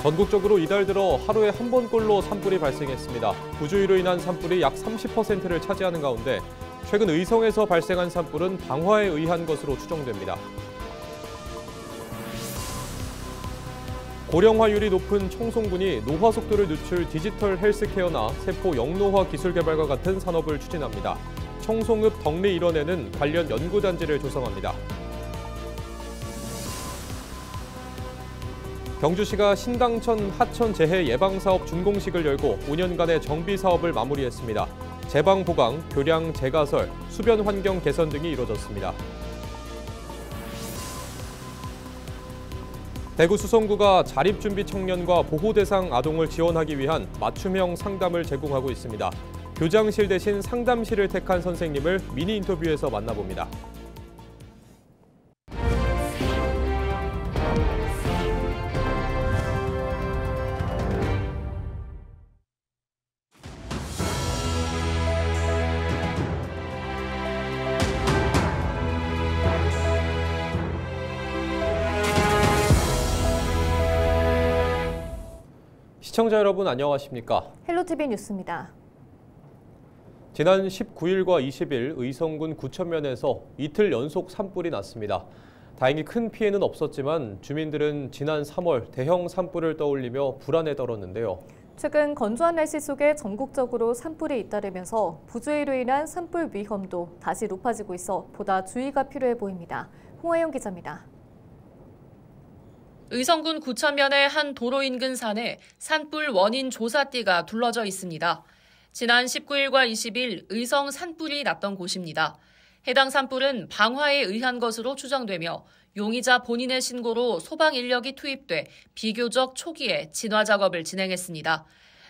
전국적으로 이달 들어 하루에 한 번꼴로 산불이 발생했습니다. 부주의로 인한 산불이 약 30%를 차지하는 가운데 최근 의성에서 발생한 산불은 방화에 의한 것으로 추정됩니다. 고령화율이 높은 청송군이 노화 속도를 늦출 디지털 헬스케어나 세포 영노화 기술 개발과 같은 산업을 추진합니다. 청송읍 덕리 일원에는 관련 연구단지를 조성합니다. 경주시가 신당천 하천 재해 예방사업 준공식을 열고 5년간의 정비 사업을 마무리했습니다. 제방 보강, 교량 재가설, 수변 환경 개선 등이 이뤄졌습니다. 대구 수성구가 자립준비 청년과 보호대상 아동을 지원하기 위한 맞춤형 상담을 제공하고 있습니다. 교장실 대신 상담실을 택한 선생님을 미니 인터뷰에서 만나봅니다. 시청자 여러분 안녕하십니까? 헬로티비 뉴스입니다. 지난 19일과 20일 의성군 구천면에서 이틀 연속 산불이 났습니다. 다행히 큰 피해는 없었지만 주민들은 지난 3월 대형 산불을 떠올리며 불안에 떨었는데요. 최근 건조한 날씨 속에 전국적으로 산불이 잇따르면서 부주의로 인한 산불 위험도 다시 높아지고 있어 보다 주의가 필요해 보입니다. 홍하영 기자입니다. 의성군 구천면의 한 도로 인근 산에 산불 원인 조사띠가 둘러져 있습니다. 지난 19일과 20일 의성 산불이 났던 곳입니다. 해당 산불은 방화에 의한 것으로 추정되며 용의자 본인의 신고로 소방 인력이 투입돼 비교적 초기에 진화 작업을 진행했습니다.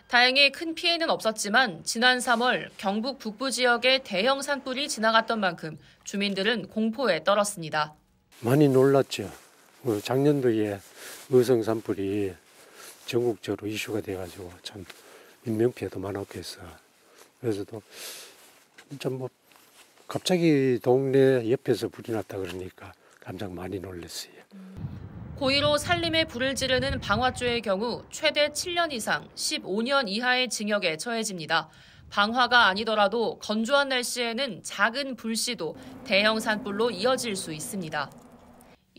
다행히 큰 피해는 없었지만 지난 3월 경북 북부 지역에 대형 산불이 지나갔던 만큼 주민들은 공포에 떨었습니다. 많이 놀랐죠. 작년도에 의성 산불이 전국적으로 이슈가 돼가지고 참 인명피해도 많았고 해서 그래서 또 진짜 갑자기 동네 옆에서 불이 났다 그러니까 깜짝 많이 놀랐어요. 고의로 산림에 불을 지르는 방화죄의 경우 최대 7년 이상 15년 이하의 징역에 처해집니다. 방화가 아니더라도 건조한 날씨에는 작은 불씨도 대형 산불로 이어질 수 있습니다.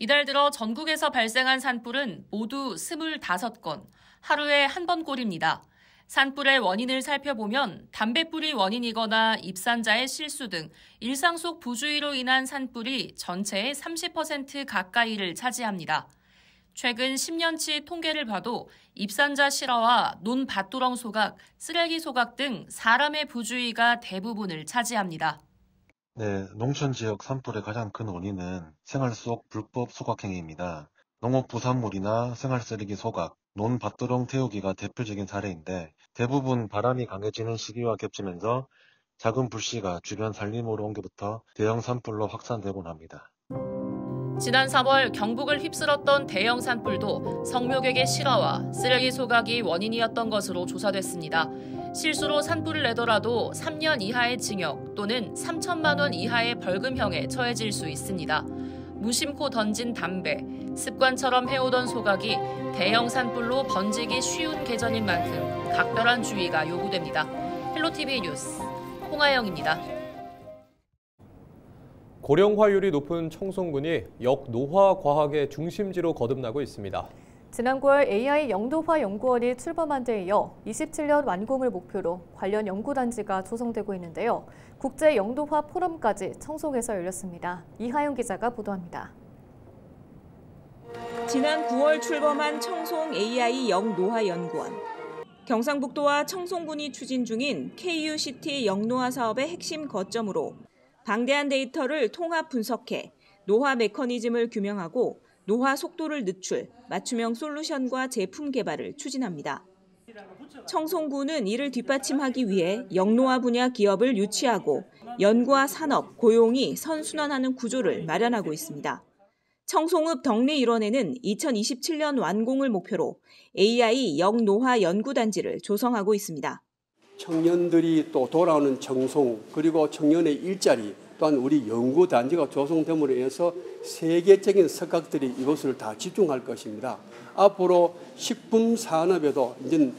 이달 들어 전국에서 발생한 산불은 모두 25건, 하루에 한 번꼴입니다. 산불의 원인을 살펴보면 담뱃불이 원인이거나 입산자의 실수 등 일상 속 부주의로 인한 산불이 전체의 30% 가까이를 차지합니다. 최근 10년치 통계를 봐도 입산자 실화와 논밭도렁 소각, 쓰레기 소각 등 사람의 부주의가 대부분을 차지합니다. 네, 농촌 지역 산불의 가장 큰 원인은 생활 속 불법 소각 행위입니다. 농업 부산물이나 생활 쓰레기 소각, 논밭도렁 태우기가 대표적인 사례인데 대부분 바람이 강해지는 시기와 겹치면서 작은 불씨가 주변 산림으로 옮겨부터 대형 산불로 확산되곤 합니다. 지난 3월 경북을 휩쓸었던 대형 산불도 성묘객의 실화와 쓰레기 소각이 원인이었던 것으로 조사됐습니다. 실수로 산불을 내더라도 3년 이하의 징역 또는 3천만 원 이하의 벌금형에 처해질 수 있습니다. 무심코 던진 담배, 습관처럼 해오던 소각이 대형 산불로 번지기 쉬운 계절인 만큼 각별한 주의가 요구됩니다. 헬로티비 뉴스 홍하영입니다. 고령화율이 높은 청송군이 역노화 과학의 중심지로 거듭나고 있습니다. 지난 9월 AI 영노화 연구원이 출범한 데 이어 27년 완공을 목표로 관련 연구단지가 조성되고 있는데요. 국제 영노화 포럼까지 청송에서 열렸습니다. 이하영 기자가 보도합니다. 지난 9월 출범한 청송 AI 영노화 연구원. 경상북도와 청송군이 추진 중인 KUCT 영노화 사업의 핵심 거점으로 방대한 데이터를 통합 분석해 노화 메커니즘을 규명하고 노화 속도를 늦출 맞춤형 솔루션과 제품 개발을 추진합니다. 청송군은 이를 뒷받침하기 위해 영노화 분야 기업을 유치하고 연구와 산업, 고용이 선순환하는 구조를 마련하고 있습니다. 청송읍 덕리 일원에는 2027년 완공을 목표로 AI 영노화 연구단지를 조성하고 있습니다. 청년들이 또 돌아오는 청송 그리고 청년의 일자리 또한 우리 연구단지가 조성됨으로 인해서 세계적인 석학들이 이곳을 다 집중할 것입니다. 앞으로 식품 산업에도 이제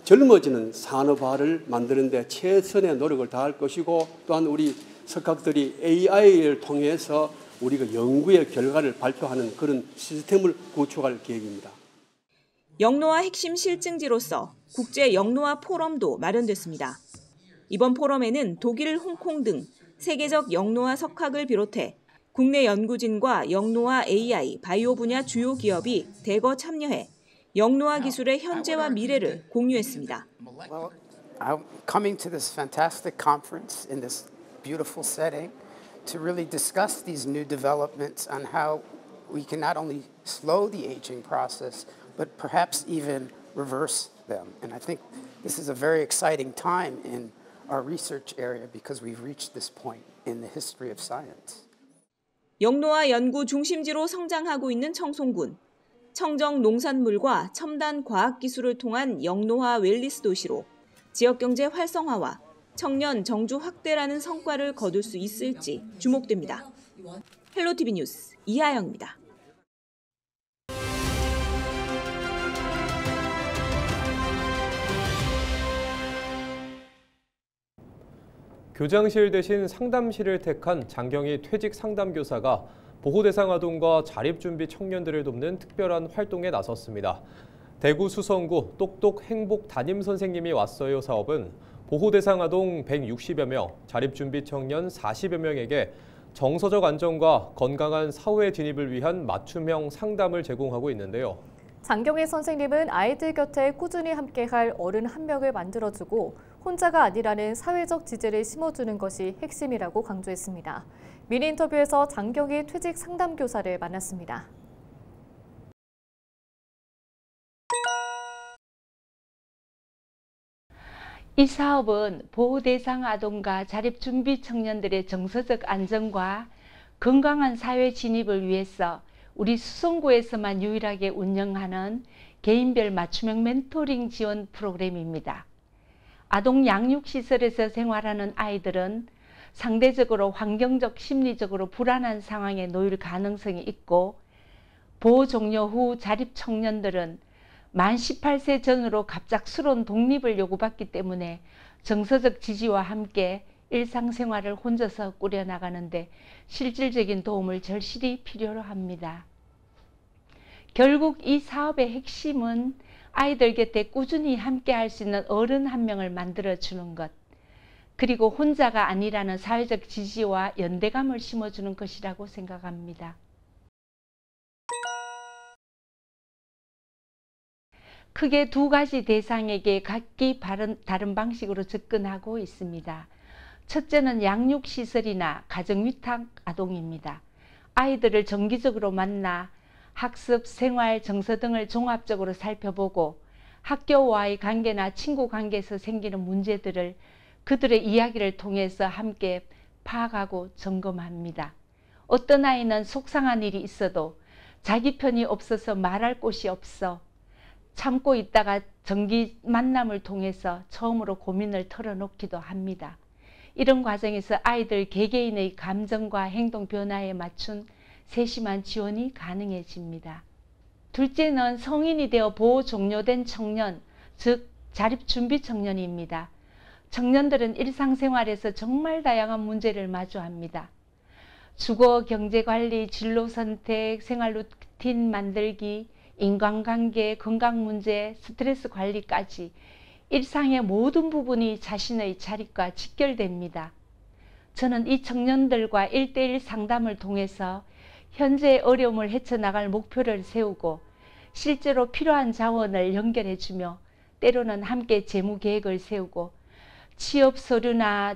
젊어지는 산업화를 만드는 데 최선의 노력을 다할 것이고, 또한 우리 석학들이 AI를 통해서 우리가 연구의 결과를 발표하는 그런 시스템을 구축할 계획입니다. 영노화 핵심 실증지로서 국제 영노화 포럼도 마련됐습니다. 이번 포럼에는 독일, 홍콩 등 세계적 영노화 석학을 비롯해 국내 연구진과 영노화 AI, 바이오 분야 주요 기업이 대거 참여해 영노화 기술의 현재와 미래를 공유했습니다. Well, I'm coming to this fantastic conference in this beautiful setting to really discuss these new developments on how we can not only slow the aging process, but perhaps even reverse them. And I think this is a very exciting time in our research area because we've reached this point in the history of science. 영노화 연구 중심지로 성장하고 있는 청송군. 청정 농산물과 첨단 과학기술을 통한 영노화 웰니스 도시로 지역경제 활성화와 청년 정주 확대라는 성과를 거둘 수 있을지 주목됩니다. 헬로티비 뉴스 이하영입니다. 교장실 대신 상담실을 택한 장경희 퇴직 상담교사가 보호대상 아동과 자립준비 청년들을 돕는 특별한 활동에 나섰습니다. 대구 수성구 똑똑 행복 담임 선생님이 왔어요 사업은 보호대상 아동 160여 명, 자립준비 청년 40여 명에게 정서적 안정과 건강한 사회 진입을 위한 맞춤형 상담을 제공하고 있는데요. 장경희 선생님은 아이들 곁에 꾸준히 함께할 어른 한 명을 만들어주고 혼자가 아니라는 사회적 지지를 심어주는 것이 핵심이라고 강조했습니다. 미니 인터뷰에서 장경희 퇴직 상담교사를 만났습니다. 이 사업은 보호대상 아동과 자립준비 청년들의 정서적 안정과 건강한 사회 진입을 위해서 우리 수성구에서만 유일하게 운영하는 개인별 맞춤형 멘토링 지원 프로그램입니다. 아동 양육시설에서 생활하는 아이들은 상대적으로 환경적, 심리적으로 불안한 상황에 놓일 가능성이 있고 보호 종료 후 자립 청년들은 만 18세 전후로 갑작스러운 독립을 요구받기 때문에 정서적 지지와 함께 일상생활을 혼자서 꾸려나가는데 실질적인 도움을 절실히 필요로 합니다. 결국 이 사업의 핵심은 아이들 곁에 꾸준히 함께 할 수 있는 어른 한 명을 만들어주는 것, 그리고 혼자가 아니라는 사회적 지지와 연대감을 심어주는 것이라고 생각합니다. 크게 두 가지 대상에게 각기 다른 방식으로 접근하고 있습니다. 첫째는 양육시설이나 가정위탁 아동입니다. 아이들을 정기적으로 만나 학습, 생활, 정서 등을 종합적으로 살펴보고 학교와의 관계나 친구 관계에서 생기는 문제들을 그들의 이야기를 통해서 함께 파악하고 점검합니다. 어떤 아이는 속상한 일이 있어도 자기 편이 없어서 말할 곳이 없어 참고 있다가 정기 만남을 통해서 처음으로 고민을 털어놓기도 합니다. 이런 과정에서 아이들 개개인의 감정과 행동 변화에 맞춘 세심한 지원이 가능해집니다. 둘째는 성인이 되어 보호 종료된 청년, 즉 자립준비 청년입니다. 청년들은 일상생활에서 정말 다양한 문제를 마주합니다. 주거, 경제관리, 진로선택, 생활 루틴 만들기, 인간관계, 건강문제, 스트레스 관리까지 일상의 모든 부분이 자신의 자립과 직결됩니다. 저는 이 청년들과 1:1 상담을 통해서 현재의 어려움을 헤쳐나갈 목표를 세우고 실제로 필요한 자원을 연결해주며 때로는 함께 재무계획을 세우고 취업 서류나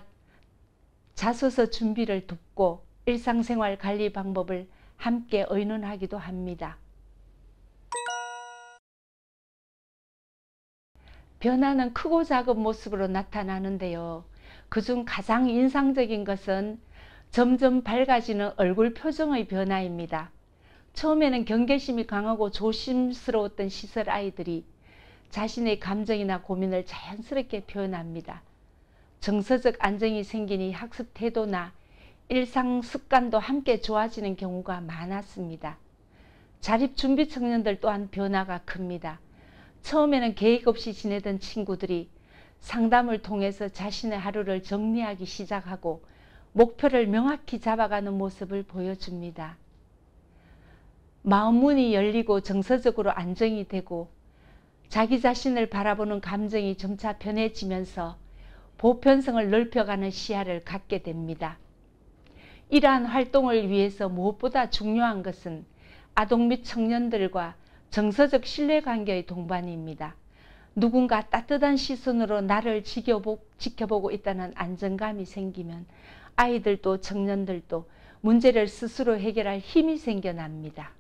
자소서 준비를 돕고 일상생활 관리 방법을 함께 의논하기도 합니다. 변화는 크고 작은 모습으로 나타나는데요. 그중 가장 인상적인 것은 점점 밝아지는 얼굴 표정의 변화입니다. 처음에는 경계심이 강하고 조심스러웠던 시설 아이들이 자신의 감정이나 고민을 자연스럽게 표현합니다. 정서적 안정이 생기니 학습 태도나 일상 습관도 함께 좋아지는 경우가 많았습니다. 자립 준비 청년들 또한 변화가 큽니다. 처음에는 계획 없이 지내던 친구들이 상담을 통해서 자신의 하루를 정리하기 시작하고 목표를 명확히 잡아가는 모습을 보여줍니다. 마음 문이 열리고 정서적으로 안정이 되고 자기 자신을 바라보는 감정이 점차 편해지면서 보편성을 넓혀가는 시야를 갖게 됩니다. 이러한 활동을 위해서 무엇보다 중요한 것은 아동 및 청년들과 정서적 신뢰관계의 동반입니다. 누군가 따뜻한 시선으로 나를 지켜보고 있다는 안정감이 생기면 아이들도 청년들도 문제를 스스로 해결할 힘이 생겨납니다.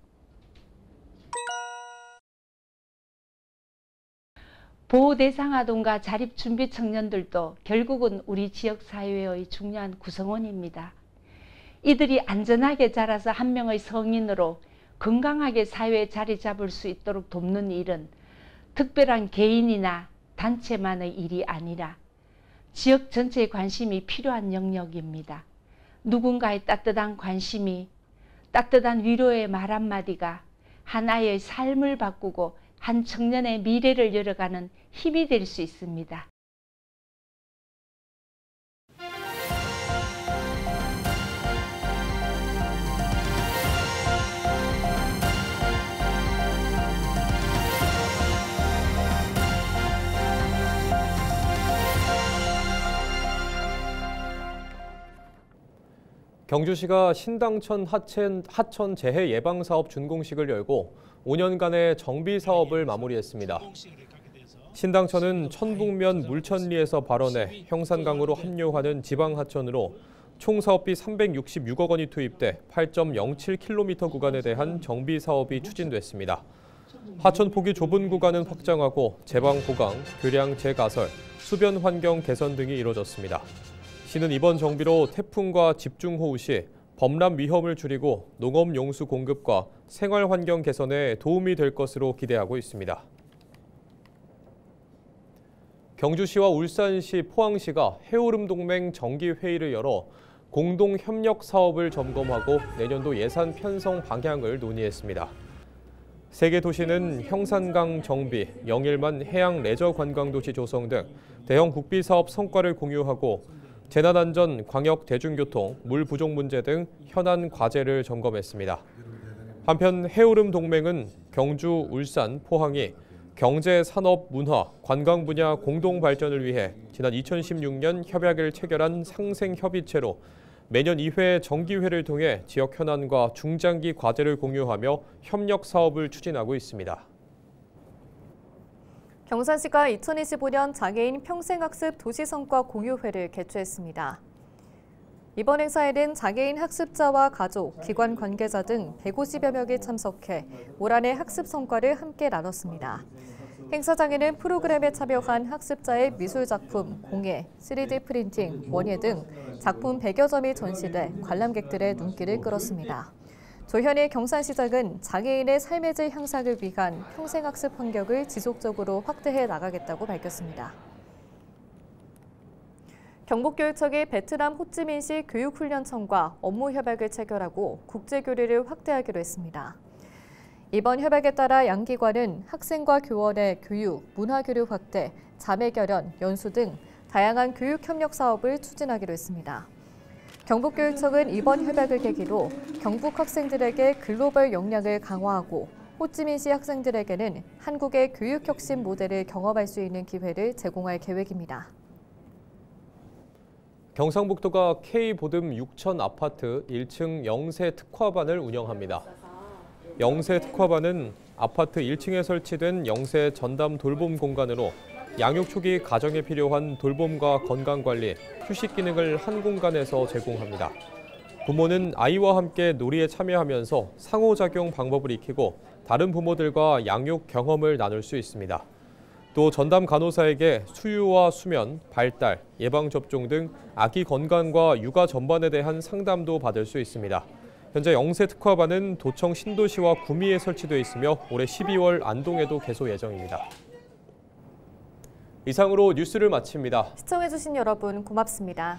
보호대상 아동과 자립준비 청년들도 결국은 우리 지역사회의 중요한 구성원입니다. 이들이 안전하게 자라서 한 명의 성인으로 건강하게 사회에 자리 잡을 수 있도록 돕는 일은 특별한 개인이나 단체만의 일이 아니라 지역 전체의 관심이 필요한 영역입니다. 누군가의 따뜻한 관심이, 따뜻한 위로의 말 한마디가 한 아이의 삶을 바꾸고 한 청년의 미래를 열어가는 힘이 될 수 있습니다. 경주시가 신당천 하천 재해 예방 사업 준공식을 열고 5년간의 정비 사업을 마무리했습니다. 신당천은 천북면 물천리에서 발원해 형산강으로 합류하는 지방 하천으로 총 사업비 366억 원이 투입돼 8.07km 구간에 대한 정비 사업이 추진됐습니다. 하천 폭이 좁은 구간은 확장하고 제방 보강, 교량 재가설, 수변 환경 개선 등이 이뤄졌습니다. 시는 이번 정비로 태풍과 집중호우 시 범람 위험을 줄이고 농업 용수 공급과 생활 환경 개선에 도움이 될 것으로 기대하고 있습니다. 경주시와 울산시, 포항시가 해오름 동맹 정기 회의를 열어 공동 협력 사업을 점검하고 내년도 예산 편성 방향을 논의했습니다. 세 개 도시는 형산강 정비, 영일만 해양 레저 관광도시 조성 등 대형 국비 사업 성과를 공유하고 재난안전, 광역 대중교통, 물 부족 문제 등 현안 과제를 점검했습니다. 한편 해오름 동맹은 경주, 울산, 포항이 경제, 산업, 문화, 관광 분야 공동 발전을 위해 지난 2016년 협약을 체결한 상생협의체로 매년 2회 정기회를 통해 지역 현안과 중장기 과제를 공유하며 협력 사업을 추진하고 있습니다. 경산시가 2025년 장애인 평생학습 도시성과 공유회를 개최했습니다. 이번 행사에는 장애인 학습자와 가족, 기관 관계자 등 150여 명이 참석해 올 한해 학습 성과를 함께 나눴습니다. 행사장에는 프로그램에 참여한 학습자의 미술작품, 공예, 3D 프린팅, 원예 등 작품 100여 점이 전시돼 관람객들의 눈길을 끌었습니다. 조현일 경산시장은 장애인의 삶의 질 향상을 위한 평생학습 환경을 지속적으로 확대해 나가겠다고 밝혔습니다. 경북교육청이 베트남 호찌민시 교육훈련청과 업무 협약을 체결하고 국제교류를 확대하기로 했습니다. 이번 협약에 따라 양 기관은 학생과 교원의 교육, 문화교류 확대, 자매결연, 연수 등 다양한 교육 협력 사업을 추진하기로 했습니다. 경북교육청은 이번 협약을 계기로 경북 학생들에게 글로벌 역량을 강화하고 호찌민시 학생들에게는 한국의 교육혁신 모델을 경험할 수 있는 기회를 제공할 계획입니다. 경상북도가 K보듬 6천 아파트 1층 영세 특화반을 운영합니다. 영세 특화반은 아파트 1층에 설치된 영세 전담 돌봄 공간으로 양육 초기 가정에 필요한 돌봄과 건강관리, 휴식 기능을 한 공간에서 제공합니다. 부모는 아이와 함께 놀이에 참여하면서 상호작용 방법을 익히고 다른 부모들과 양육 경험을 나눌 수 있습니다. 또 전담 간호사에게 수유와 수면, 발달, 예방접종 등 아기 건강과 육아 전반에 대한 상담도 받을 수 있습니다. 현재 영세 특화반은 도청 신도시와 구미에 설치되어 있으며 올해 12월 안동에도 개소 예정입니다. 이상으로 뉴스를 마칩니다. 시청해주신 여러분 고맙습니다.